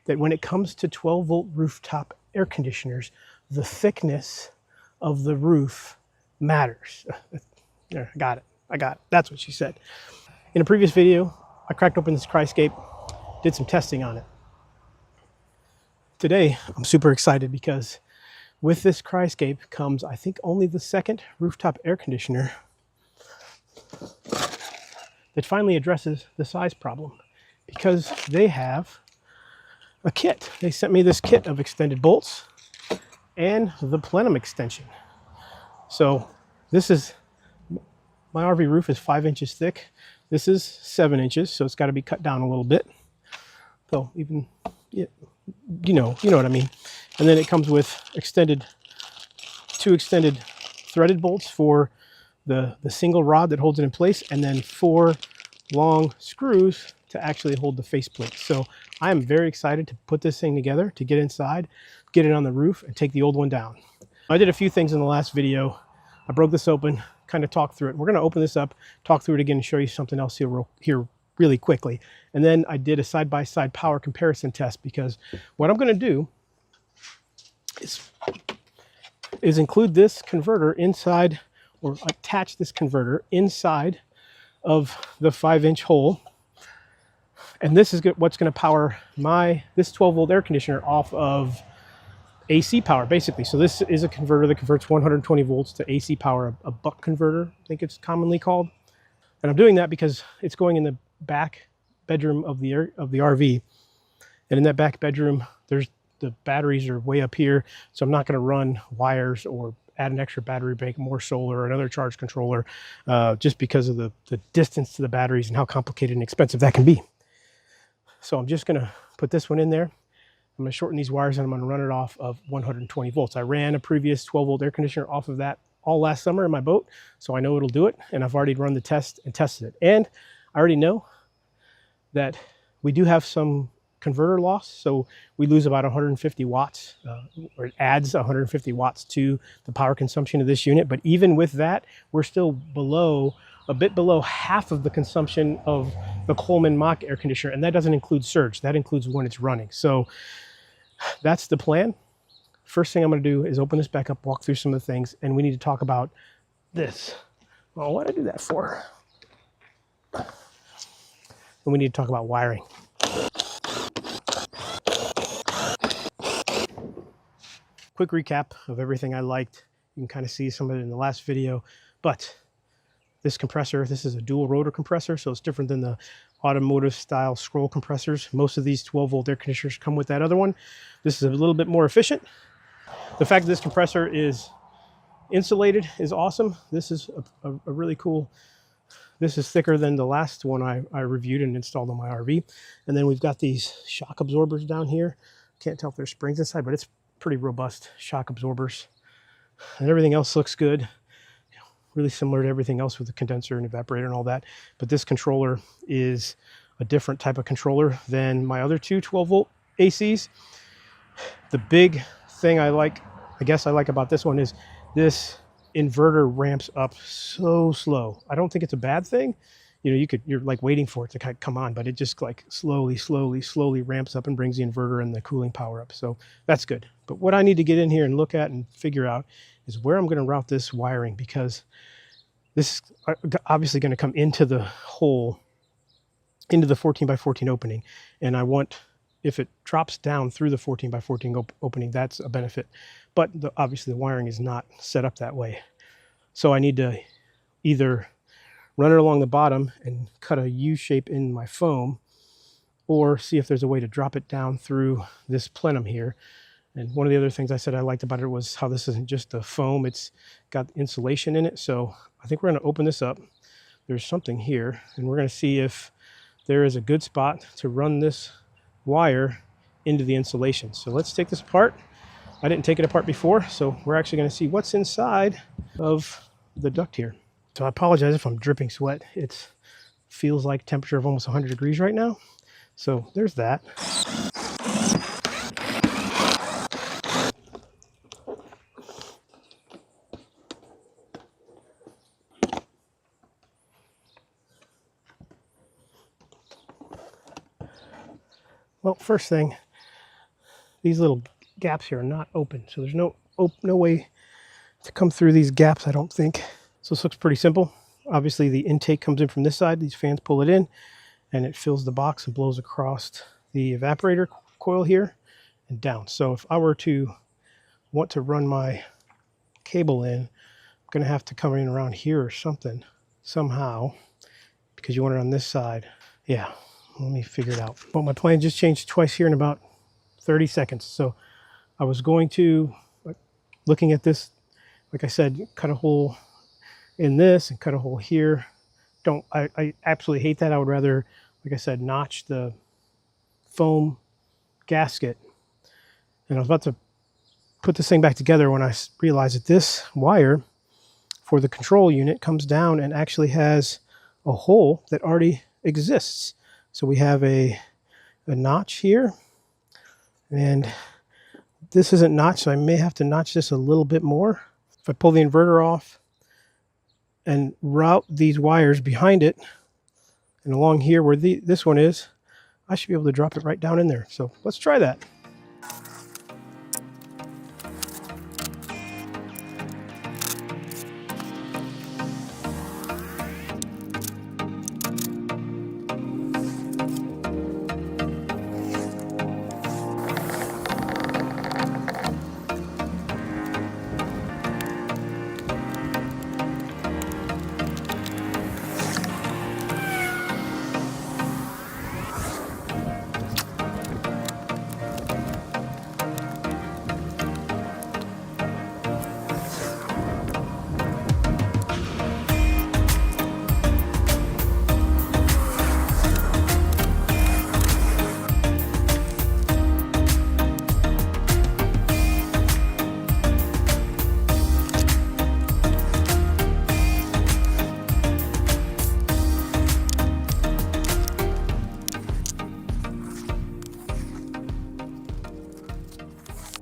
that when it comes to 12-volt rooftop air conditioners, the thickness of the roof matters. There, I got it. That's what she said. In a previous video, I cracked open this Kryscape, did some testing on it. Today, I'm super excited because with this Kryscape comes, I think, only the second rooftop air conditioner that finally addresses the size problem, because they have a kit. They sent me this kit of extended bolts and the plenum extension. So this is, my RV roof is 5 inches thick. This is 7 inches, so it's got to be cut down a little bit. So even, you know what I mean. And then it comes with two extended threaded bolts for the single rod that holds it in place, and then 4 long screws to actually hold the faceplate. So I am very excited to put this thing together, to get inside, get it on the roof, and take the old one down. I did a few things in the last video. I broke this open, kind of talked through it. We're going to open this up, talk through it again, and show you something else here really quickly. And then I did a side-by-side power comparison test, because what I'm going to do is include this converter inside, or attach this converter inside of the 5-inch hole. And this is what's going to power this 12-volt air conditioner off of AC power, basically. So this is a converter that converts 120 volts to AC power, a buck converter, I think it's commonly called. And I'm doing that because it's going in the back bedroom of the RV. And in that back bedroom, the batteries are way up here. So I'm not going to run wires or add an extra battery bank, more solar, another charge controller, just because of the distance to the batteries and how complicated and expensive that can be. So I'm just going to put this one in there. I'm going to shorten these wires, and I'm going to run it off of 120 volts. I ran a previous 12-volt air conditioner off of that all last summer in my boat, so I know it'll do it, and I've already run the test and tested it. And I already know that we do have some converter loss, so we lose about 150 watts, or it adds 150 watts to the power consumption of this unit. But even with that, we're still a bit below half of the consumption of the Coleman Mach air conditioner, and that doesn't include surge. That includes when it's running. So that's the plan. First thing I'm going to do is open this back up, walk through some of the things, and we need to talk about this. Well, what did I do that for? And we need to talk about wiring. Quick recap of everything I liked. You can kind of see some of it in the last video, but this compressor, this is a dual rotor compressor, so it's different than the automotive style scroll compressors. Most of these 12-volt air conditioners come with that other one. This is a little bit more efficient. The fact that this compressor is insulated is awesome. This is a really cool, this is thicker than the last one I reviewed and installed on my RV. And then we've got these shock absorbers down here. Can't tell if there's springs inside, but it's pretty robust shock absorbers. And everything else looks good. Really similar to everything else with the condenser and evaporator and all that. But this controller is a different type of controller than my other two 12-volt ACs. The big thing I like about this one is this inverter ramps up so slow. I don't think it's a bad thing. You know, you're like waiting for it to come on, but it just like slowly ramps up and brings the inverter and the cooling power up. So that's good. But what I need to get in here and look at and figure out is where I'm going to route this wiring, because this is obviously going to come into the hole, into the 14x14 opening. And I want, if it drops down through the 14x14 opening, that's a benefit. But obviously the wiring is not set up that way. So I need to either run it along the bottom and cut a U shape in my foam, or see if there's a way to drop it down through this plenum here. And one of the other things I said I liked about it was how this isn't just a foam, it's got insulation in it. So I think we're going to open this up. There's something here, and we're going to see if there is a good spot to run this wire into the insulation. So let's take this apart. I didn't take it apart before, so we're actually going to see what's inside of the duct here. So I apologize if I'm dripping sweat. It feels like temperature of almost 100 degrees right now. So there's that. Well, first thing, these little gaps here are not open. So there's no way to come through these gaps, I don't think. So this looks pretty simple. Obviously the intake comes in from this side. These fans pull it in and it fills the box and blows across the evaporator coil here and down. So if I were to want to run my cable in, I'm going to have to come in around here or something somehow, because you want it on this side. Yeah, let me figure it out. But my plan just changed twice here in about 30 seconds. So I was going to, looking at this, like I said, cut a hole in this and cut a hole here. I absolutely hate that. I would rather, like I said, notch the foam gasket. And I was about to put this thing back together when I realized that this wire for the control unit comes down and actually has a hole that already exists. So we have a notch here, and this isn't notched, so I may have to notch this a little bit more. If I pull the inverter off and route these wires behind it and along here where this one is, I should be able to drop it right down in there. So let's try that.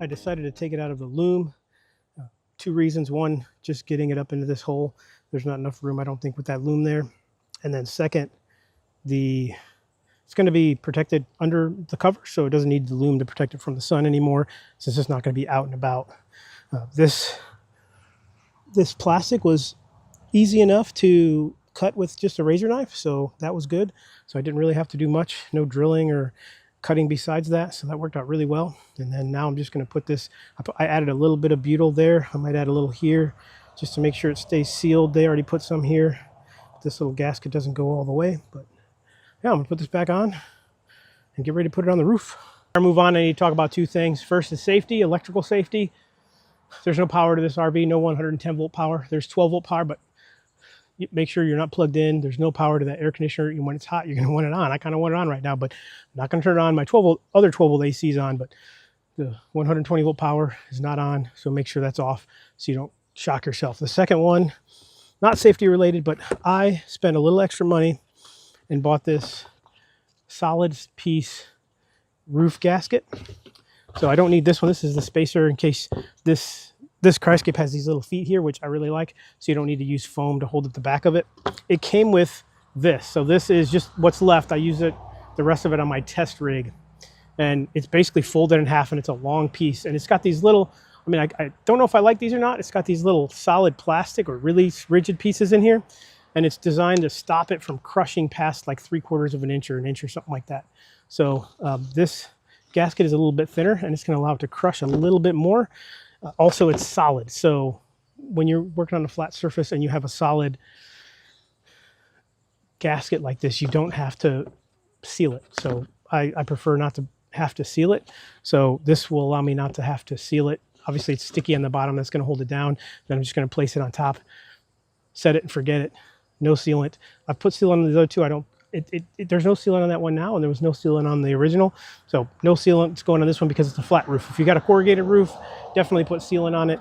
I decided to take it out of the loom. Two reasons. One, just getting it up into this hole. There's not enough room, I don't think, with that loom there. And then second, it's going to be protected under the cover, so it doesn't need the loom to protect it from the sun anymore, since it's not going to be out and about. This plastic was easy enough to cut with just a razor knife, so that was good. So I didn't really have to do much, no drilling or cutting besides that, so that worked out really well. And then now I'm just going to put this, I added a little bit of butyl there. I might add a little here just to make sure it stays sealed. They already put some here. This little gasket doesn't go all the way, but yeah, I'm going to put this back on and get ready to put it on the roof. Before I move on, I need to talk about two things. First is safety, electrical safety. There's no power to this RV, no 110 volt power. There's 12 volt power, but make sure you're not plugged in. There's no power to that air conditioner. When it's hot, you're going to want it on. I kind of want it on right now, but I'm not going to turn it on. My other 12 volt AC is on, but the 120 volt power is not on. So make sure that's off so you don't shock yourself. The second one, not safety related, but I spent a little extra money and bought this solid piece roof gasket. So I don't need this one. This is the spacer in case this Kryscape has these little feet here, which I really like, so you don't need to use foam to hold up the back of it. It came with this, so this is just what's left. I use the rest of it on my test rig, and it's basically folded in half, and it's a long piece, and it's got these little, I mean, I don't know if I like these or not. It's got these little solid plastic or really rigid pieces in here, and it's designed to stop it from crushing past like 3/4 of an inch or an inch or something like that. So this gasket is a little bit thinner, and it's going to allow it to crush a little bit more. Also, it's solid, so when you're working on a flat surface and you have a solid gasket like this, you don't have to seal it. So I prefer not to have to seal it. So this will allow me not to have to seal it. Obviously, it's sticky on the bottom. That's going to hold it down. Then I'm just going to place it on top, set it and forget it. No sealant. I've put sealant on the other two. There's no sealant on that one now, and there was no sealant on the original. So no sealant is going on this one because it's a flat roof. If you got a corrugated roof, definitely put sealant on it,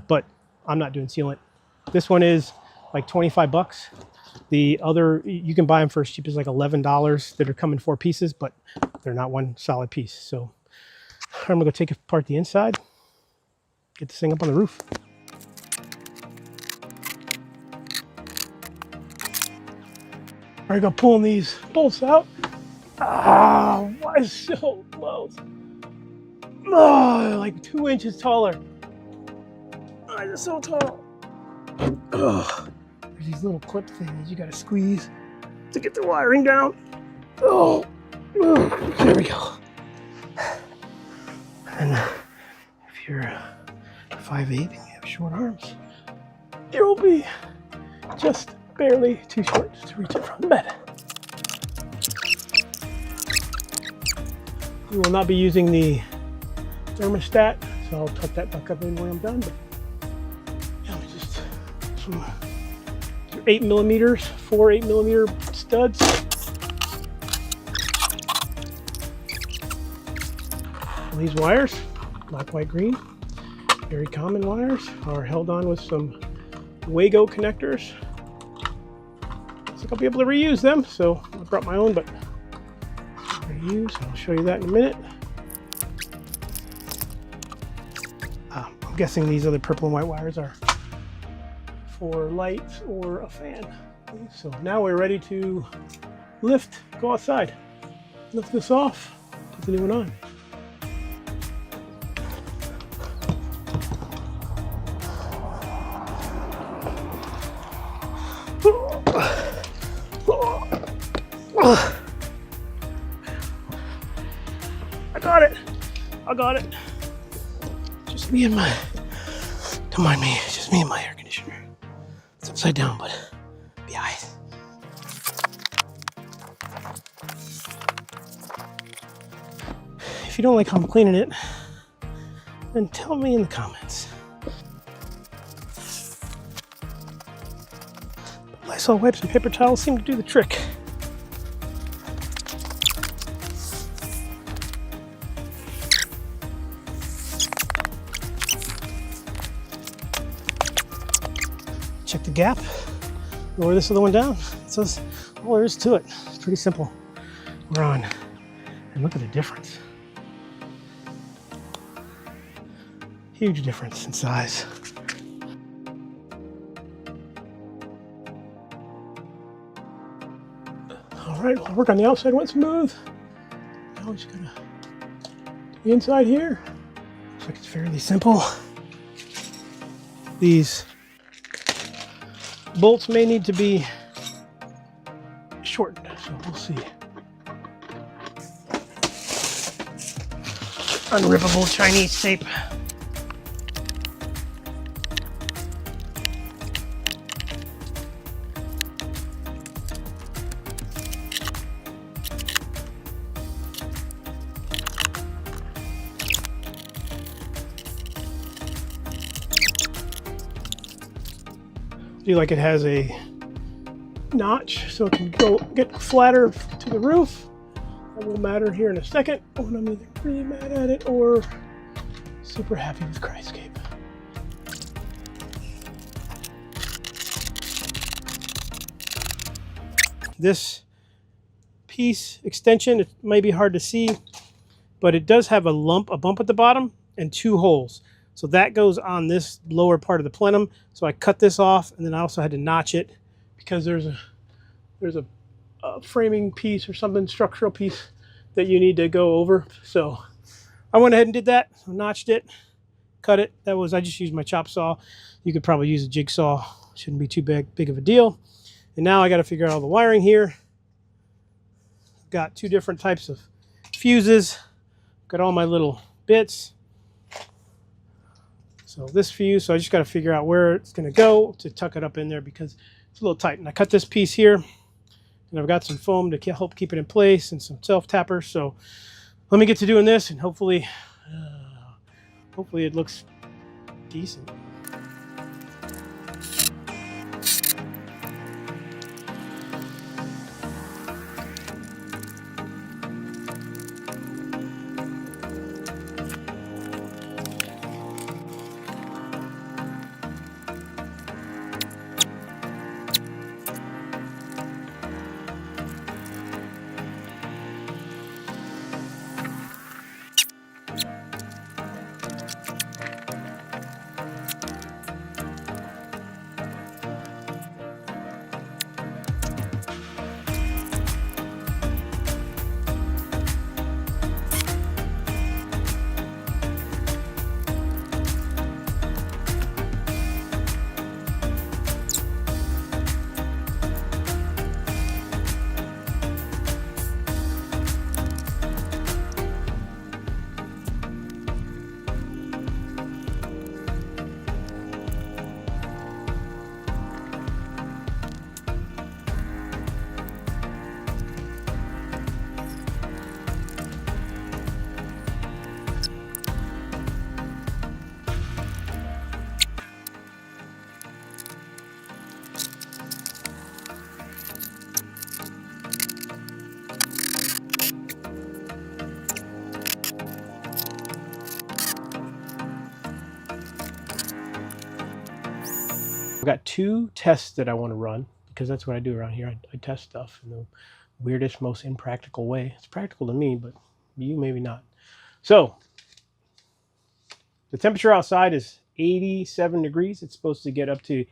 but I'm not doing sealant. This one is like 25 bucks. The other, you can buy them for as cheap as like $11 that are coming 4 pieces, but they're not one solid piece. So I'm gonna go take apart the inside, get this thing up on the roof. All right, go pulling these bolts out. Ah, why is it so close? Oh, like 2 inches taller. Oh, it's so tall. Oh, there's these little clip things you gotta squeeze to get the wiring down. Oh, there we go. And if you're 5'8" and you have short arms, it will be just barely too short to reach it from the bed. We will not be using the thermostat, so I'll tuck that back up in when I'm done. But yeah, just some 8mm, 4 8mm studs. These wires, black, white, green, very common wires, are held on with some Wago connectors. Looks like I'll be able to reuse them, so I brought my own, but reuse. I'll show you that in a minute. I'm guessing these other purple and white wires are for lights or a fan. So now we're ready to lift, go outside. Lift this off, put the new one on. I got it. Just me and my, don't mind me, it's just me and my air conditioner. It's upside down, but be alright. If you don't like how I'm cleaning it, then tell me in the comments. Lysol wipes and paper towels seem to do the trick. Check the gap, lower this other one down. So that's all there is to it. It's pretty simple. We're on, and look at the difference. Huge difference in size. All right, well, work on the outside went smooth. Now we're just gonna do the inside here. Looks like it's fairly simple. These bolts may need to be shortened, so we'll see. Unrippable Chinese tape. Do like it has a notch so it can go get flatter to the roof. That will matter here in a second when I'm either really mad at it or super happy with Kryscape. This piece extension, it may be hard to see, but it does have a bump at the bottom and 2 holes. So that goes on this lower part of the plenum. So I cut this off, and then I also had to notch it because there's a framing piece or something, structural piece that you need to go over. So I went ahead and did that. So notched it, cut it. I just used my chop saw. You could probably use a jigsaw. Shouldn't be too big of a deal. And now I got to figure out all the wiring here. Got 2 different types of fuses. Got all my little bits. So this fuse, so I just got to figure out where it's going to go to tuck it up in there because it's a little tight. And I cut this piece here, and I've got some foam to help keep it in place and some self-tappers. So let me get to doing this, and hopefully it looks decent. I've got 2 tests that I want to run, because that's what I do around here. I test stuff in the weirdest, most impractical way. It's practical to me, but you maybe not. So the temperature outside is 87 degrees. It's supposed to get up to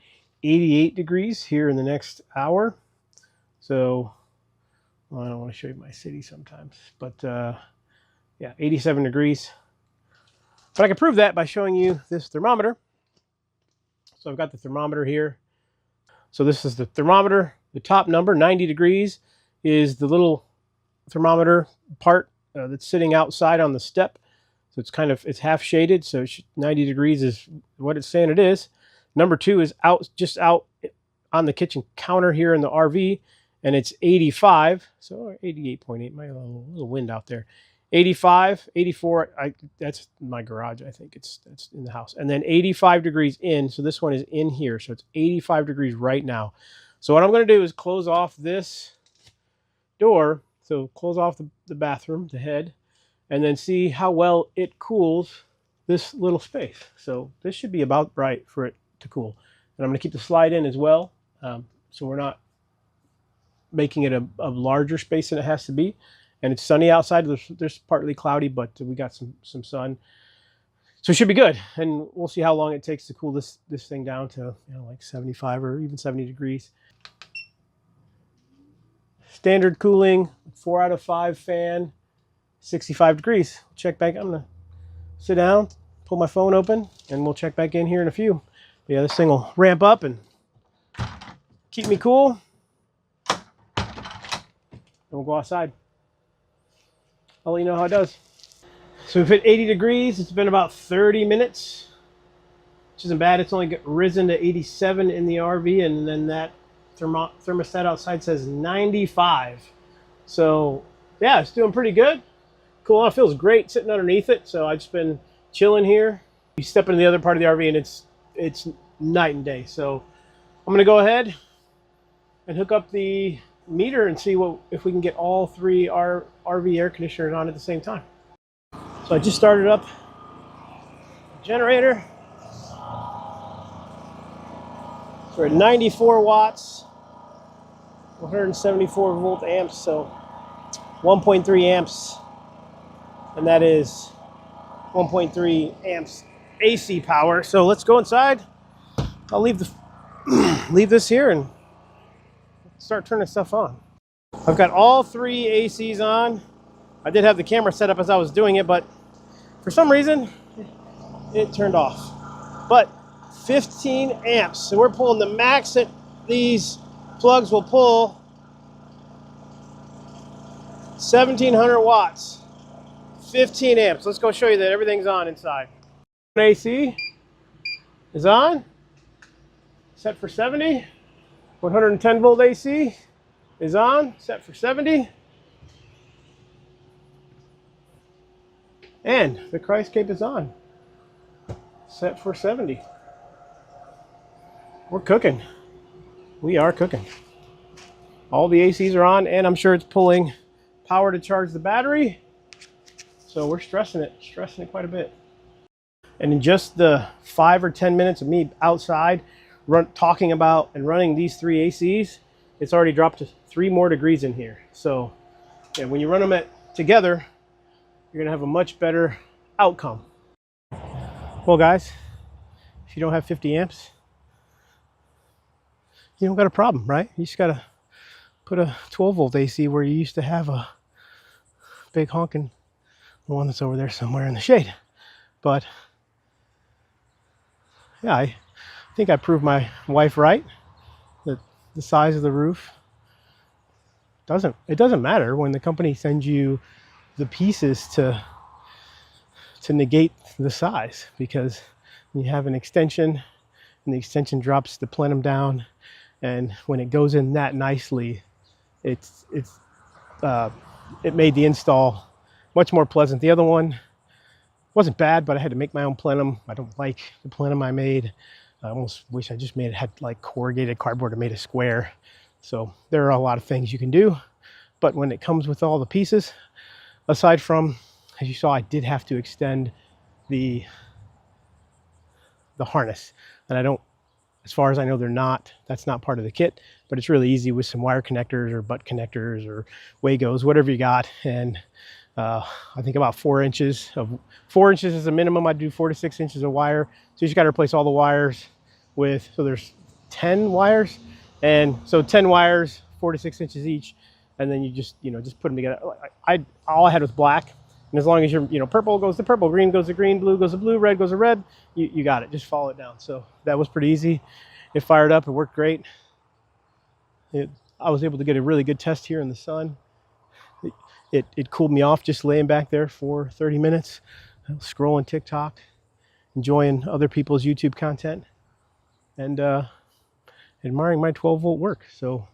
88 degrees here in the next hour. So, well, I don't want to show you my city sometimes, but yeah, 87 degrees. But I can prove that by showing you this thermometer. So I've got the thermometer here. So this is the thermometer. The top number, 90 degrees, is the little thermometer part that's sitting outside on the step. So it's half shaded. So 90 degrees is what it's saying it is. Number 2 is just out on the kitchen counter here in the RV, and it's 85. So 88.8, my little wind out there. 85, 84, that's my garage, I think. That's in the house. And then 85 degrees in, so this one is in here. So it's 85 degrees right now. So what I'm going to do is close off this door. So close off the bathroom, the head, and then see how well it cools this little space. So this should be about right for it to cool. And I'm going to keep the slide in as well, so we're not making it a larger space than it has to be. And it's sunny outside. There's partly cloudy, but we got some sun. So it should be good. And we'll see how long it takes to cool this thing down to, like 75 or even 70 degrees. Standard cooling, 4 out of 5 fan, 65 degrees. Check back. I'm going to sit down, pull my phone open, and we'll check back in here in a few. But yeah, this thing will ramp up and keep me cool. And we'll go outside. I'll let you know how it does. So we've hit 80 degrees. It's been about 30 minutes, which isn't bad. It's only risen to 87 in the RV, and then that thermostat outside says 95. So yeah, it's doing pretty good. Cool. It feels great sitting underneath it. So I've just been chilling here. You step into the other part of the RV, and it's night and day. So I'm gonna go ahead and hook up the meter and see if we can get all 3 RV air conditioners on at the same time. So I just started up the generator. So we're at 94 watts, 174 volt amps, so 1.3 amps, and that is 1.3 amps AC power. So let's go inside. I'll leave this here and start turning stuff on. I've got all 3 ACs on. I did have the camera set up as I was doing it, but for some reason it turned off. But 15 amps. So we're pulling the max that these plugs will pull. 1700 watts. 15 amps. Let's go show you that everything's on inside. AC is on. Set for 70. 110 volt AC is on, set for 70. And the Kryscape is on, set for 70. We're cooking. We are cooking. All the ACs are on, and I'm sure it's pulling power to charge the battery. So we're stressing it quite a bit. And in just the 5 or 10 minutes of me outside talking about and running these 3 ACs, it's already dropped to 3 more degrees in here. So yeah, when you run them together, you're gonna have a much better outcome. Well guys, if you don't have 50 amps, you don't got a problem, right? You just gotta put a 12 volt AC where you used to have a big honking, the one that's over there somewhere in the shade. But yeah, I think I proved my wife right that the size of the roof doesn't matter when the company sends you the pieces to negate the size, because you have an extension and the extension drops the plenum down, and when it goes in that nicely, it made the install much more pleasant. The other one wasn't bad, but I had to make my own plenum. I don't like the plenum I made. I almost wish I just had like corrugated cardboard and made a square. So there are a lot of things you can do, but when it comes with all the pieces, aside from, as you saw, I did have to extend the harness, and I don't As far as I know, they're not. That's not part of the kit, but it's really easy with some wire connectors or butt connectors or Wagos, whatever you got. And I think about 4 inches of 4 inches is a minimum. I do 4 to 6 inches of wire. So you just got to replace all the wires with, so there's 10 wires. And so 10 wires, 4 to 6 inches each. And then you just, just put them together. All I had was black. And as long as you're, purple goes to purple, green goes to green, blue goes to blue, red goes to red, you got it. Just follow it down. So that was pretty easy. It fired up. It worked great. I was able to get a really good test here in the sun. It cooled me off just laying back there for 30 minutes, scrolling TikTok, enjoying other people's YouTube content, and admiring my 12-volt work. So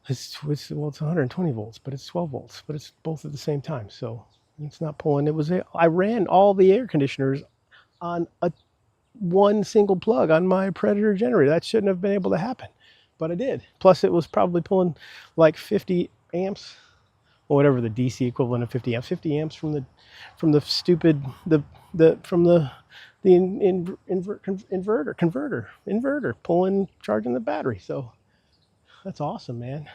it's 120 volts, but it's 12 volts, but it's both at the same time. So it's not pulling. I ran all the air conditioners on one single plug on my Predator generator. That shouldn't have been able to happen, but I did. Plus it was probably pulling like 50 amps or whatever the DC equivalent of 50 amps from the inverter, charging the battery. So that's awesome, man.